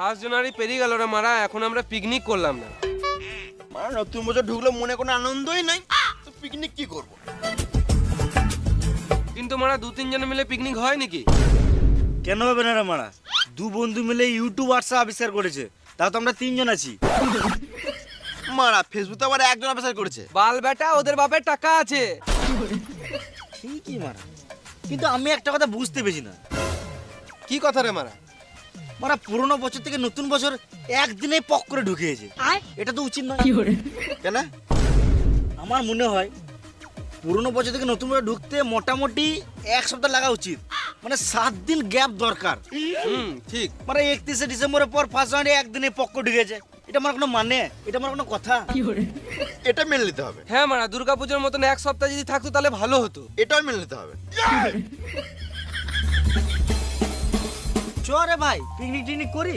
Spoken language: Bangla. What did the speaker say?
1 জানুয়ারি পেরিয়ে গেল রে মারা, এখন আমরা পিকনিক করলাম না। মানে নতুন বছর ঢুকলো মনে কোনো আনন্দই নাই, তো পিকনিক কি করব? কিন্তু মারা 2-3 জন মিলে পিকনিক হয় নাকি? কেন হবে না রে মারা? দু বন্ধু মিলে ইউটিউব হোয়াটসঅ্যাপ আবিষ্কার করেছে, তাও তো আমরা 3 জন আছি। মারা ফেসবুকে আবার একজন আবিষ্কার করেছে। বাল বেটা, ওদের বাপের টাকা আছে। ঠিকই মারা, কিন্তু আমি একটা কথা বুঝতে পেরেছি না। কি কথা রে মারা? মারা পুরোনো বছর থেকে নতুন বছর একদিনে পক করে ঢুকিয়েছে, এটা তো উচিত নয়। কেন? আমার মনে হয় পুরোনো বছর থেকে নতুন বছর ঢুকতে মোটামুটি 1 সপ্তাহ লাগা উচিত, মানে 7 দিন গ্যাপ দরকার। ঠিক। মানে 31শে ডিসেম্বরের পর 1 জানুয়ারি একদিনে পক করে ঢুকেছে, এটা আমার কোনো মানে? এটা আমার কোনো কথা? এটা মেনে নিতে হবে। হ্যাঁ মারা, দুর্গাপূজার মতন 1 সপ্তাহ যদি থাকতো তাহলে ভালো হতো। এটাও মেনে নিতে হবে। চ রে ভাই, পিকনিক টিকনিক করি।